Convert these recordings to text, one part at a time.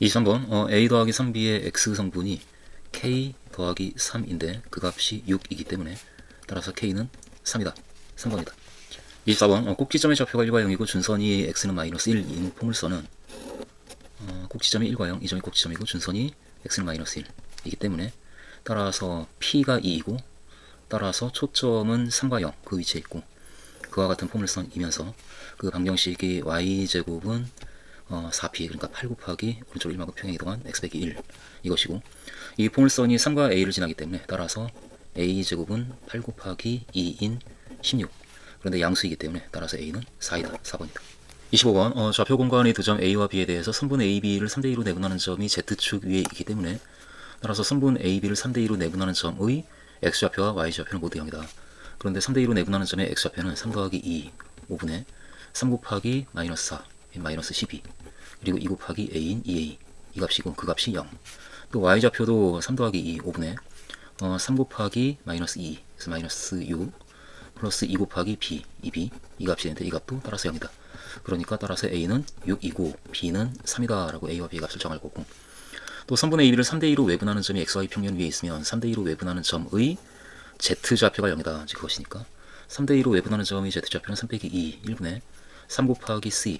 23번 a 더하기 3b의 x 성분이 k 더하기 3인데 그 값이 6이기 때문에 따라서 k는 3이다. 3번이다. 24번 꼭지점의 좌표가 1과 0이고 준선이 x는 마이너스 1인 포물선은 꼭지점이 1과 0, 이 점이 꼭지점이고 준선이 x는 마이너스 1이기 때문에 따라서 p가 2이고 따라서 초점은 3과 0 그 위치에 있고 그와 같은 포물선이면서 그 방정식이 y제곱은 4p 그러니까 8 곱하기 오른쪽 1만큼 평행 이동한 x 빼기 1 이것이고 이 포물선이 3과 a를 지나기 때문에 따라서 a제곱은 8 곱하기 2인 16 그런데 양수이기 때문에 따라서 a는 4이다. 4번이다. 25번 좌표 공간의 두 점 a와 b에 대해서 선분 ab를 3대2로 내분하는 점이 z축 위에 있기 때문에 따라서 선분 ab를 3대2로 내분하는 점의 x좌표와 y좌표는 모두 0이다. 그런데 3대2로 내분하는 점의 x좌표는 3 더하기 2 5분의 3 곱하기 마이너스 4 마이너스 12 그리고 2 곱하기 a인 2a 이 값이고 그 값이 0. 또 y좌표도 3 더하기 2 5분의 3 곱하기 마이너스 2 그래서 마이너스 6 플러스 2 곱하기 b 2b 이 값이 되는데 이 값도 따라서 0이다. 그러니까 따라서 a는 6이고 b는 3이다 라고 a와 b의 값을 정할 거고 또 선분의 ab를 3대2로 외분하는 점이 xy 평면 위에 있으면 3대2로 외분하는 점의 z좌표가 0이다. 즉 그것이니까 3대2로 외분하는 점의 z좌표는 3 빼기 2 1분의 3 곱하기 c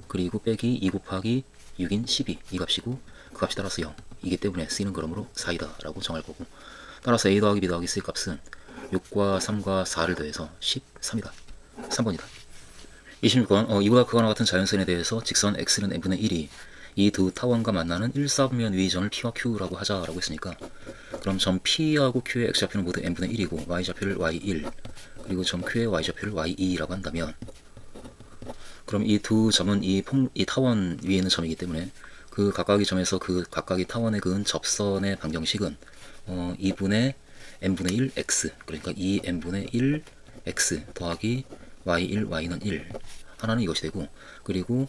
그리고 빼기 2 곱하기 6인 12 이 값이고 그 값이 따라서 0 이기 때문에 c는 그러므로 4이다 라고 정할 거고 따라서 a 더하기 b 더하기 c 값은 6과 3과 4를 더해서 13이다. 3번이다. 26번 이보다 크거나 같은 자연선에 대해서 직선 x는 n분의 1이 이 두 타원과 만나는 1사분면 위의 점을 p와 q라고 하자라고 했으니까 그럼 점 p하고 q의 x좌표는 모두 n분의 1이고 y좌표를 y1 그리고 점 q의 y좌표를 y2라고 한다면 그럼 이 두 점은 이 타원 위에 있는 점이기 때문에 그 각각의 점에서 그 각각의 타원에 그은 접선의 방정식은 2분의 n분의 1 x 그러니까 2n분의 1 x 더하기 y1 y는 1 하나는 이것이 되고 그리고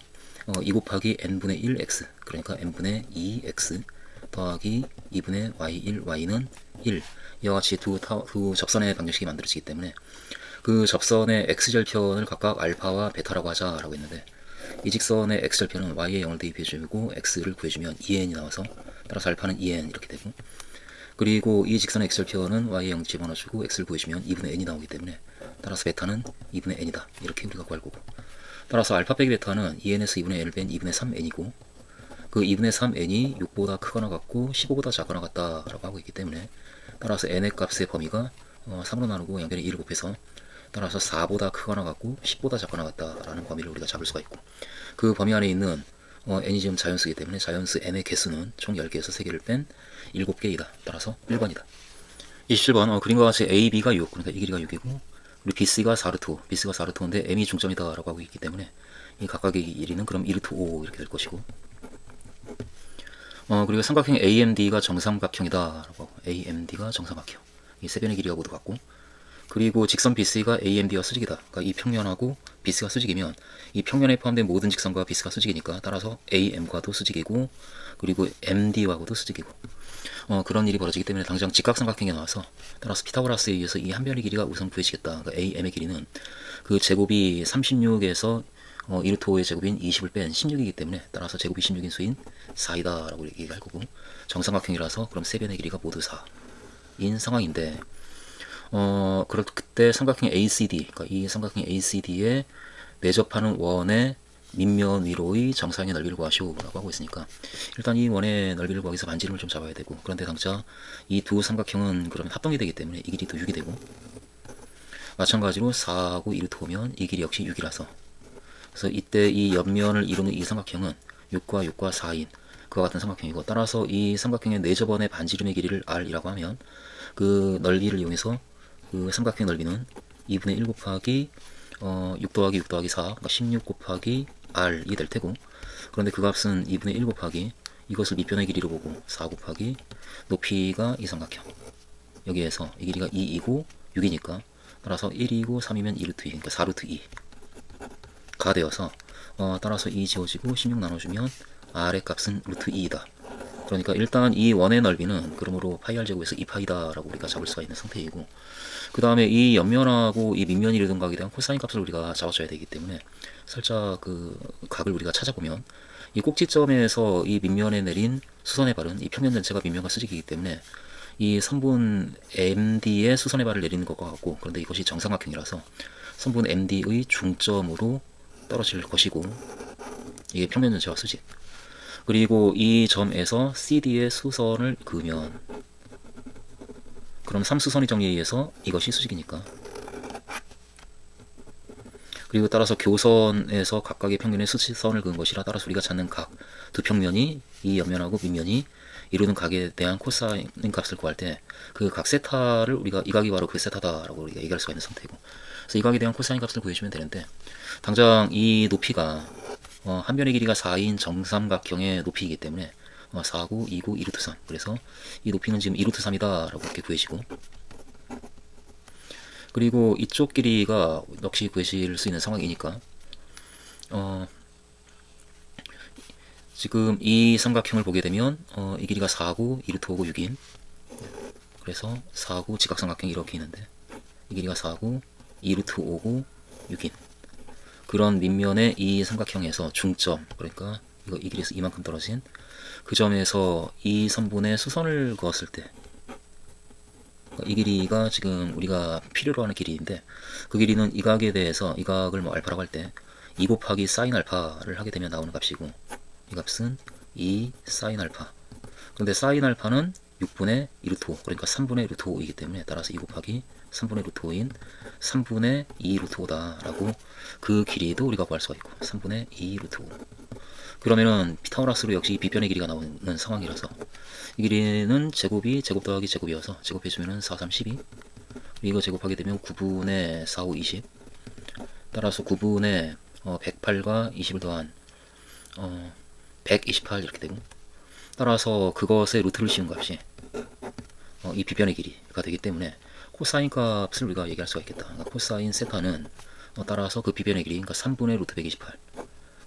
2 곱하기 n분의 1 x 그러니까 n분의 2 x 더하기 2분의 y1 y는 1 이와 같이 두 접선의 방정식이 만들어지기 때문에 그 접선의 x절편을 각각 알파와 베타라고 하자라고 했는데 이 직선의 x절편은 y에 0을 대입해주고 x를 구해주면 2n이 나와서 따라서 알파는 2n 이렇게 되고 그리고 이 직선의 x절편은 y에 0 집어넣어주고 x를 구해주면 2분의 n이 나오기 때문에 따라서 베타는 2분의 n이다 이렇게 우리가 구할 거고 따라서 알파 빼기 베타는 2n에서 2분의 n을 뺀 2분의 3n이고 그 2분의 3n이 6보다 크거나 같고 15보다 작거나 같다라고 하고 있기 때문에 따라서 n의 값의 범위가 3으로 나누고 양변에 2를 곱해서 따라서 4보다 크거나 같고 10보다 작거나 같다라는 범위를 우리가 잡을 수가 있고 그 범위 안에 있는 n이 지금 자연수이기 때문에 자연수 n의 개수는 총 10개에서 3개를 뺀 7개이다. 따라서 1번이다. 27번 그림과 같이 a, b가 6 그러니까 이 길이가 6이고 그리고 bc가 4루트 4루트인데 m이 중점이다 라고 하고 있기 때문에 이 각각의 길이는 그럼 2루트 5 이렇게 될 것이고 그리고 삼각형 AMD가 정삼각형이다 라고 AMD가 정삼각형 이 세 변의 길이가 모두 같고 그리고 직선 BC가 AMD와 수직이다. 그러니까 이 평면하고 BC가 수직이면 이 평면에 포함된 모든 직선과 BC가 수직이니까 따라서 AM과도 수직이고 그리고 MD와도 수직이고 그런 일이 벌어지기 때문에 당장 직각삼각형이 나와서 따라서 피타고라스에 의해서 이 한 변의 길이가 우선 구해지겠다. 그러니까 AM의 길이는 그 제곱이 36에서 2루트 5의 제곱인 20을 뺀 16이기 때문에 따라서 제곱이 16인 수인 4이다 라고 얘기할 거고 정삼각형이라서 그럼 세 변의 길이가 모두 4인 상황인데 그때 삼각형 ACD, 그러니까 이 삼각형 ACD에 내접하는 원의 밑면 위로의 정사인의 넓이를 구하시오라고 하고 있으니까 일단 이 원의 넓이를 구하기 위해서 반지름을 좀 잡아야 되고 그런데 당장 이 두 삼각형은 그러면 합동이 되기 때문에 이 길이도 6이 되고 마찬가지로 4하고 2루트 오면 이 길이 역시 6이라서 그래서 이때 이 옆면을 이루는 이 삼각형은 6과 6과 4인 그와 같은 삼각형이고 따라서 이 삼각형의 내접원의 반지름의 길이를 r이라고 하면 그 넓이를 이용해서 그 삼각형 넓이는 2분의 1 곱하기 6 더하기 6 더하기 4 그러니까 16 곱하기 r이 될 테고 그런데 그 값은 2분의 1 곱하기 이것을 밑변의 길이로 보고 4 곱하기 높이가 이 삼각형 여기에서 이 길이가 2이고 6이니까 따라서 1이고 3이면 2루트 2 그러니까 4루트 2가 되어서 따라서 2 지워지고 16 나눠주면 r의 값은 루트 2이다. 그러니까 일단 이 원의 넓이는 그러므로 파이 r 제곱에서 2파이다 라고 우리가 잡을 수가 있는 상태이고 그 다음에 이 옆면하고 이 밑면이 이루는 각에 대한 코사인 값을 우리가 잡아줘야 되기 때문에 살짝 그 각을 우리가 찾아보면 이 꼭지점에서 이 밑면에 내린 수선의 발은 이 평면 전체가 밑면과 수직이기 때문에 이 선분 MD의 수선의 발을 내리는 것과 같고, 그런데 이것이 정삼각형이라서 선분 MD의 중점으로 떨어질 것이고, 이게 평면 전체와 수직. 그리고 이 점에서 CD의 수선을 그으면, 그럼 3수선의 정리에 의해서 이것이 수직이니까. 그리고 따라서 교선에서 각각의 평면에 수직선을 그은 것이라, 따라서 우리가 찾는 각 두 평면이 이 옆면하고 밑면이 이루는 각에 대한 코사인 값을 구할 때 그 각 세타를 우리가 이 각이 바로 그 세타다라고 우리가 얘기할 수가 있는 상태이고, 그래서 이 각에 대한 코사인 값을 구해주면 되는데, 당장 이 높이가 한 변의 길이가 4인 정삼각형의 높이이기 때문에 4구, 2구, 2루트 3, 그래서 이 높이는 지금 2루트 3이다 라고 이렇게 구해지고, 그리고 이쪽 길이가 역시 구해질 수 있는 상황이니까 지금 이 삼각형을 보게 되면 이 길이가 4구, 2루트 5구, 6인, 그래서 4구 직각삼각형이 이렇게 있는데 이 길이가 4구, 2루트 5구, 6인, 그런 밑면의 이 삼각형에서 중점, 그러니까 이 길이에서 이만큼 떨어진 그 점에서 이 선분의 수선을 그었을 때 이 길이가 지금 우리가 필요로 하는 길이인데, 그 길이는 이 각에 대해서 이 각을 뭐 알파라고 할 때 2 곱하기 사인 알파를 하게 되면 나오는 값이고, 이 값은 2 사인 알파. 그런데 사인 알파는 6분의 2루트 5, 그러니까 3분의 루트 5이기 때문에 따라서 2 곱하기 3분의 루트 5인 3분의 2 루트 5다 라고 그 길이도 우리가 구할 수가 있고, 3분의 2 루트 5. 그러면은 피타고라스로 역시 빗변의 길이가 나오는 상황이라서 이 길이는 제곱이 제곱 더하기 제곱이어서 제곱해주면은 4, 3, 12. 이거 제곱하게 되면 9분의 4, 5, 20. 따라서 9분의 108과 20을 더한 128 이렇게 되고, 따라서 그것의 루트를 씌운 값이 이 빗변의 길이가 되기 때문에 코사인 값을 우리가 얘기할 수가 있겠다. 그러니까 코사인 세타는 따라서 그 빗변의 길이, 그러니까 3분의 루트 128,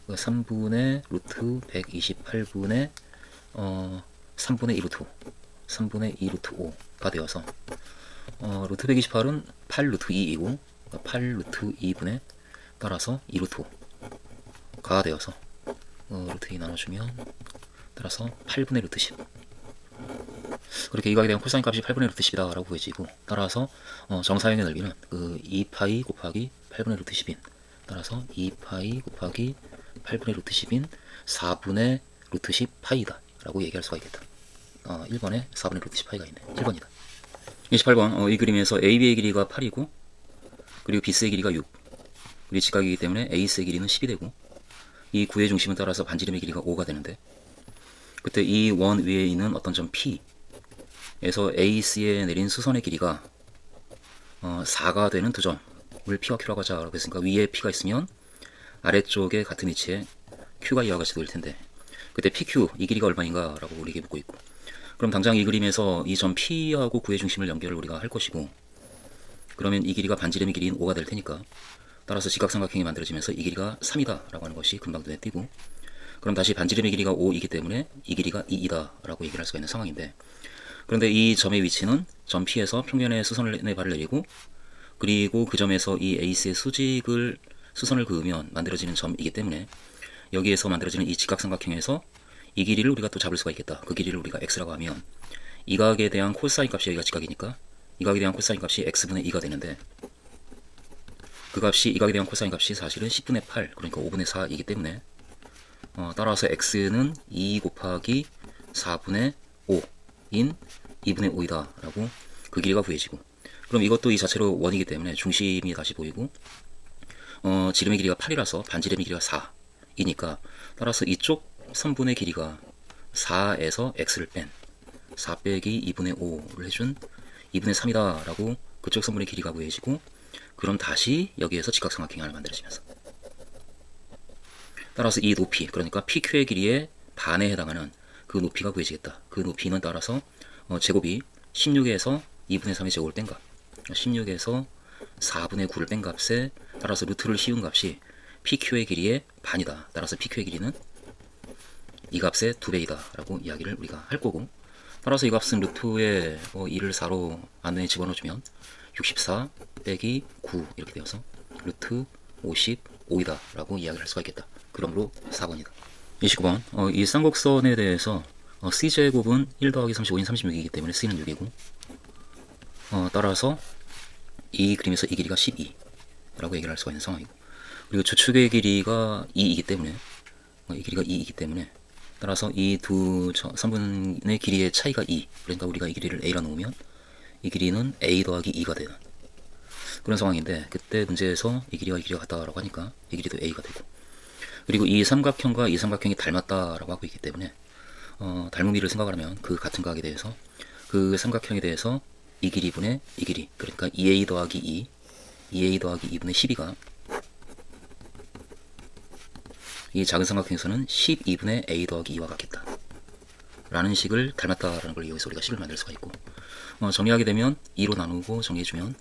3분의 루트 128분의 3분의 2 루트 5, 3분의 2 루트 5가 되어서 루트 128은 8 루트 2이고 8 루트 2분의 따라서 2 루트 5가 되어서 루트 2 나눠주면 따라서 8분의 루트 10. 그렇게 이 각에 대한 코사인 값이 8분의 루트 10이다 라고 구해지고, 따라서 정사형의 넓이는 그 2파이 곱하기 8분의 루트 10인, 따라서 2파이 곱하기 8분의 루트 10인 4분의 루트 10 파이다 라고 얘기할 수가 있겠다. 1번에 4분의 루트 10 파이가 있네. 1번이다. 28번 이 그림에서 AB의 길이가 8이고 그리고 BC의 길이가 6, 우리 직각이기 때문에 AC의 길이는 10이 되고, 이 구의 중심을 따라서 반지름의 길이가 5가 되는데, 그때 이 원 위에 있는 어떤 점 P에서 AC에 내린 수선의 길이가 4가 되는 두 점을 P와 Q라고 하자라고 했으니까, 위에 P가 있으면 아래쪽에 같은 위치에 Q가 이와 같이 놓일 텐데, 그때 PQ 이 길이가 얼마인가 라고 우리에게 묻고 있고, 그럼 당장 이 그림에서 이 점 P하고 구의 중심을 연결을 우리가 할 것이고, 그러면 이 길이가 반지름의 길이인 5가 될 테니까, 따라서 직각삼각형이 만들어지면서 이 길이가 3이다 라고 하는 것이 금방 눈에 띄고, 그럼 다시 반지름의 길이가 5이기 때문에 이 길이가 2이다 라고 얘기를 할 수가 있는 상황인데, 그런데 이 점의 위치는 점 P에서 평면에 수선의 발을 내리고, 그리고 그 점에서 이 AC의 수선을 그으면 만들어지는 점이기 때문에, 여기에서 만들어지는 이 직각삼각형에서 이 길이를 우리가 또 잡을 수가 있겠다. 그 길이를 우리가 x라고 하면 이 각에 대한 코사인 값이 여기가 직각이니까 이 각에 대한 코사인 값이 x분의 2가 되는데, 그 값이 이 각에 대한 코사인 값이 사실은 10분의 8, 그러니까 5분의 4이기 때문에 따라서 x는 2 곱하기 4분의 5인 2분의 5이다 라고 그 길이가 구해지고, 그럼 이것도 이 자체로 원이기 때문에 중심이 다시 보이고, 지름의 길이가 8이라서 반지름의 길이가 4이니까, 따라서 이쪽 선분의 길이가 4에서 x를 뺀 4 빼기 2분의 5를 해준 2분의 3이다 라고 그쪽 선분의 길이가 구해지고, 그럼 다시 여기에서 직각삼각형이 하나 만들어지면서, 따라서 이 높이, 그러니까 PQ의 길이의 반에 해당하는 그 높이가 구해지겠다. 그 높이는 따라서 제곱이 16에서 2분의 3의 제곱을 뺀 값, 16에서 4분의 9를 뺀 값에 따라서 루트를 씌운 값이 PQ의 길이의 반이다. 따라서 PQ의 길이는 이 값의 2배이다 라고 이야기를 우리가 할 거고, 따라서 이 값은 루트에 2를 4로 안에 집어넣어주면 64 빼기 9 이렇게 되어서 루트 55이다 라고 이야기를 할 수가 있겠다. 그러므로 4번이다. 29번 이 쌍곡선에 대해서 C제곱은 1 더하기 35인 36이기 때문에 C는 6이고 따라서 이 그림에서 이 길이가 12라고 얘기를 할 수가 있는 상황이고, 그리고 주축의 길이가 2이기 때문에 이 길이가 2이기 때문에 따라서 이 두 선분의 길이의 차이가 2, 그러니까 우리가 이 길이를 A라 놓으면 이 길이는 A 더하기 2가 되는 그런 상황인데, 그때 문제에서 이 길이가 같다라고 하니까 이 길이도 A가 되고, 그리고 이 삼각형과 이 삼각형이 닮았다라고 하고 있기 때문에 닮음비를 생각하면 그 같은 각에 대해서 그 삼각형에 대해서 이 길이분의 이 길이, 그러니까 2A 더하기 2, 2A 더하기 2분의 12가 이 작은 삼각형에서는 12분의 A 더하기 2와 같겠다 라는 식을 닮았다라는 걸 이용해서 우리가 식을 만들 수가 있고, 정리하게 되면 2로 나누고 정리해주면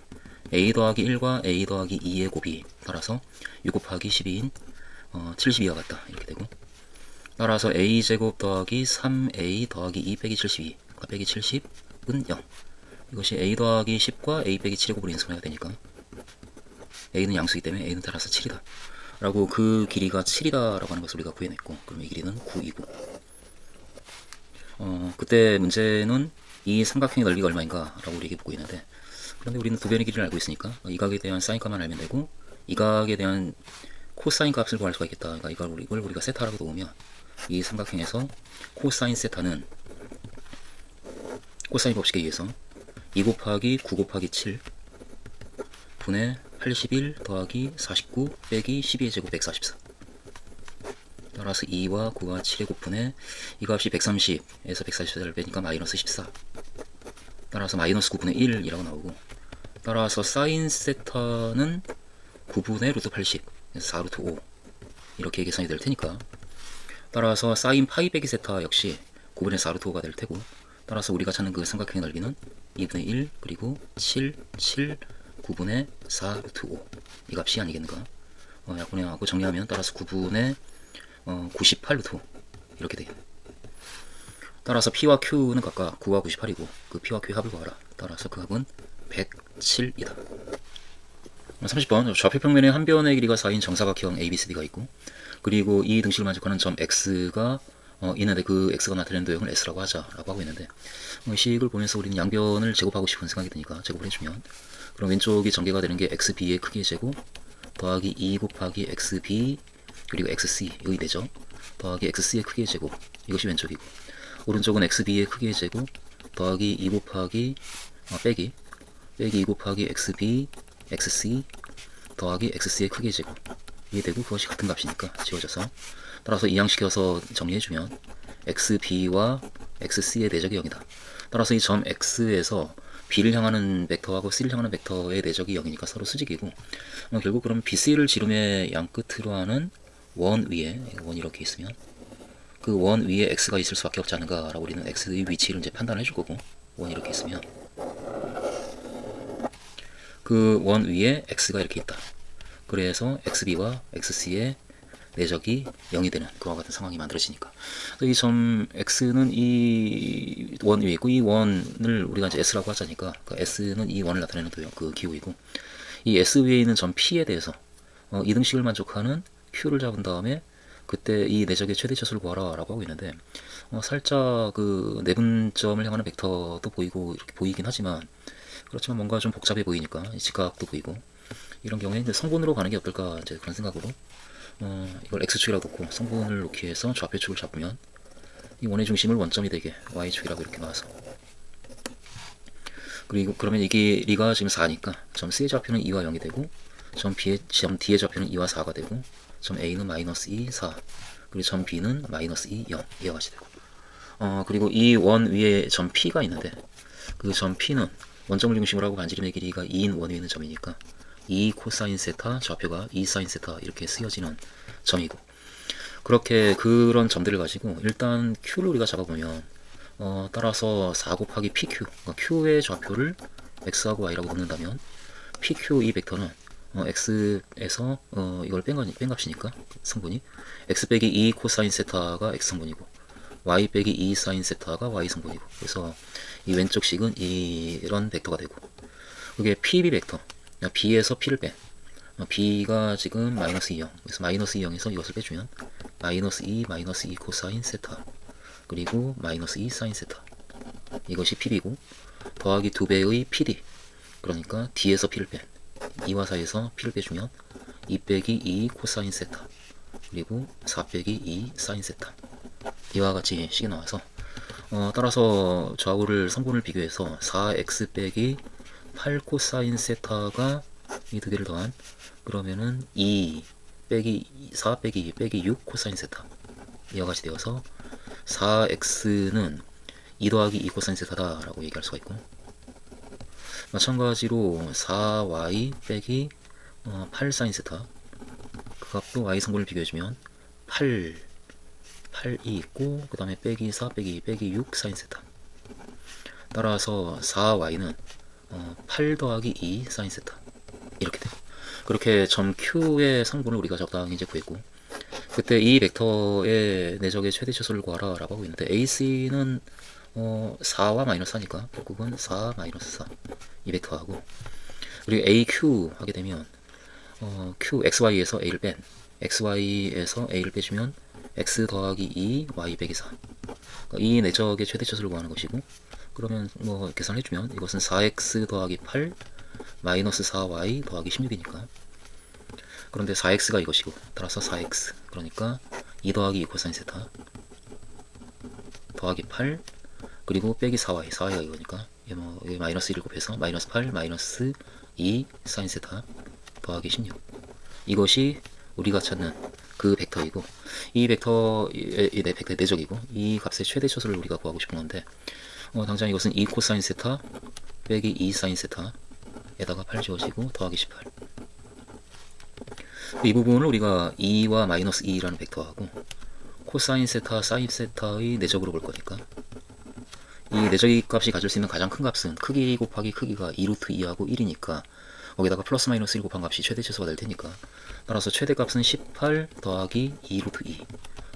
A 더하기 1과 A 더하기 2의 곱이 따라서 6 곱하기 12인 72와 같다 이렇게 되고, 따라서 A제곱 더하기 3A 더하기 2 빼기 72, 그러니까 빼기 70은 0. 이것이 A 더하기 10과 A 빼기 7의 곱으로 인수해야 되니까 A는 양수이기 때문에 A는 따라서 7이다 라고, 그 길이가 7이다 라고 하는 것을 우리가 구해냈고, 그럼 이 길이는 9이고, 그때 문제는 이 삼각형의 넓이가 얼마인가 라고 우리에게 묻고 있는데, 그런데 우리는 두 변의 길이를 알고 있으니까 이 각에 대한 사인 값만 알면 되고, 이 각에 대한 코사인 값을 구할 수가 있겠다. 그러니까 이걸 우리가 세타라고 놓으면 이 삼각형에서 코사인 세타는 코사인 법칙에 의해서 2 곱하기 9 곱하기 7 분의 81 더하기 49 빼기 12의 제곱 144, 따라서 2와 9와 7의 곱분에 이 값이 130에서 144를 빼니까 마이너스 14, 따라서 마이너스 9분의 1이라고 나오고, 따라서 사인 세타는 9분의 루트 80, 4 루트 5 이렇게 계산이 될 테니까, 따라서 사인 파이 빼기 세타 역시 9분의 4 루트 5가 될 테고, 따라서 우리가 찾는 그 삼각형의 넓이는 2분의 1 그리고 7, 9분의 4 루트 5 이 값이 아니겠는가. 약분해하고 정리하면 따라서 9분의 98 루트 5 이렇게 되겠네. 따라서 P와 Q는 각각 9와 98이고 그 P와 Q의 합을 구하라. 따라서 그 합은 107이다. 30번 좌표평면의 한 변의 길이가 4인 정사각형 ABCD가 있고, 그리고 이 등식을 만족하는 점 X가 있는데 그 X가 나타내는 도형을 S라고 하자라고 하고 있는데, 이 식을 보면서 우리는 양변을 제곱하고 싶은 생각이 드니까 제곱을 해주면, 그럼 왼쪽이 전개가 되는 게 XB의 크기의 제곱 더하기 2 곱하기 XB 그리고 XC 여기 되죠. 더하기 XC의 크기의 제곱, 이것이 왼쪽이고, 오른쪽은 XB의 크기의 제곱 더하기 2 곱하기 빼기 2 곱하기 XB XC 더하기 XC의 크기의 제곱 이게 되고, 그것이 같은 값이니까 지워져서, 따라서 이항시켜서 정리해주면 XB와 XC의 내적이 0이다. 따라서 이 점 X에서 B를 향하는 벡터하고 C를 향하는 벡터의 내적이 0이니까 서로 수직이고, 결국 그럼 BC를 지름의 양끝으로 하는 원 위에, 원 이렇게 있으면 그 원 위에 X가 있을 수밖에 없지 않은가 라고 우리는 X의 위치를 이제 판단해 줄 거고, 원 이렇게 있으면 그 원 위에 X가 이렇게 있다. 그래서 XB와 XC의 내적이 0이 되는 그와 같은 상황이 만들어지니까, 이 점 X는 이 원 위에 있고, 이 원을 우리가 이제 S라고 하자니까 그 S는 이 원을 나타내는 도형, 그 기호이고, 이 S 위에 있는 점 P에 대해서 이등식을 만족하는 Q를 잡은 다음에 그때 이 내적의 최대차수를 구하라 라고 하고 있는데, 살짝 그 내분점을 향하는 벡터도 보이고 이렇게 보이긴 하지만, 그렇지만 뭔가 좀 복잡해 보이니까 직각도 보이고, 이런 경우에 이제 성분으로 가는 게 어떨까 이제 그런 생각으로 이걸 X축이라고 놓고 성분을 놓기 위해서 좌표축을 잡으면 이 원의 중심을 원점이 되게 Y축이라고 이렇게 놔서, 그리고 그러면 이 길이가 지금 4니까 점 C의 좌표는 2와 0이 되고, 점 D의 좌표는 2와 4가 되고, 점 A는 마이너스 2, 4 그리고 점 B는 마이너스 2, 0 이와 같이 되고, 그리고 이 원 위에 점 P가 있는데 그 점 P는 원점을 중심으로 하고 반지름의 길이가 2인 원 위에 있는 점이니까 2 코사인 세타 좌표가 2 사인 세타 이렇게 쓰여지는 점이고, 그렇게 그런 점들을 가지고 일단 Q를 우리가 잡아보면 따라서 4 곱하기 PQ, 그러니까 Q의 좌표를 X하고 Y라고 놓는다면 PQ 이 벡터는 X에서 이걸 뺀 값이니까 성분이 X 빼기 2 코사인 세타가 X 성분이고 Y 빼기 2 사인 세타가 Y 성분이고, 그래서 이 왼쪽 식은 이런 벡터가 되고, 그게 PB 벡터, B에서 P를 뺀 B가 지금 마이너스 2, 0, 그래서 마이너스 2, 0에서 이것을 빼주면 마이너스 2 코사인 세타 그리고 마이너스 2 사인 세타 이것이 PB고 더하기 2배의 PD 그러니까 D에서 P를 뺀 2와 4에서 P를 빼주면 2 빼기 2 코사인 세타 그리고 4 빼기 2 사인 세타 이와 같이 식이 나와서 따라서 좌우를 성분을 비교해서 4x 빼기 8 코사인 세타가 이 두 개를 더한 그러면은 2 빼기 4 빼기 2 빼기 6 코사인 세타 이와 같이 되어서 4x는 2 더하기 2 코사인 세타다 라고 얘기할 수가 있고 마찬가지로 4y 빼기 8 사인 세타 그 값도 y 성분을 비교해주면 8이 있고 그 다음에 빼기 4 빼기 2 빼기 6 사인 세타 따라서 4y는 8 더하기 2 사인 세타 이렇게 돼요. 그렇게 점 Q의 성분을 우리가 적당히 이제 구했고 그때 이 벡터의 내적의 최대 최소를 구하라 라고 하고 있는데 AC는 4와 마이너스 4니까 결국은 4 마이너스 4 이 벡터하고 그리고 AQ 하게 되면 Q XY에서 A를 뺀 XY에서 A를 빼주면 X 더하기 2 Y 빼기 4 이 내적의 최대 최소를 구하는 것이고 그러면 뭐 계산해주면 이것은 4X 더하기 8 마이너스 4Y 더하기 16이니까 그런데 4X가 이것이고 따라서 4X 그러니까 2 더하기 2 코사인 세타 더하기 8 그리고 빼기 4Y가 이거니까 여기 마이너스 1을 곱해서 마이너스 8 마이너스 2 사인 세타 더하기 16 이것이 우리가 찾는 그 벡터이고 이 벡터의 벡터의 내적이고 이 값의 최대 최소를 우리가 구하고 싶은 건데 당장 이것은 2 코사인 세타 빼기 2 사인 세타에다가 8 지워지고 더하기 18 이 부분을 우리가 2와 마이너스 2라는 벡터하고 코사인 세타, 사인 세타의 내적으로 볼 거니까 이 내적의 값이 가질 수 있는 가장 큰 값은 크기 곱하기 크기가 2루트 2하고 1이니까 거기다가 플러스 마이너스 1 곱한 값이 최대 최소가 될 테니까 따라서 최대 값은 18 더하기 2루트 2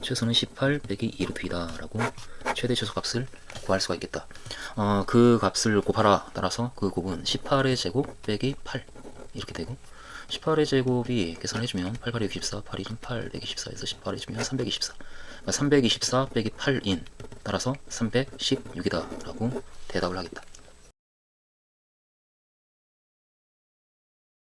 최소는 18 빼기 2루트 2다 라고 최대 최소 값을 구할 수가 있겠다. 그 값을 곱하라 따라서 그 곱은 18의 제곱 빼기 8 이렇게 되고 18의 제곱이 계산해주면 8, 8, 64, 8, 1은 8, 124에서 18 해주면 324 324 빼기 8인 따라서 316이다 라고 대답을 하겠다.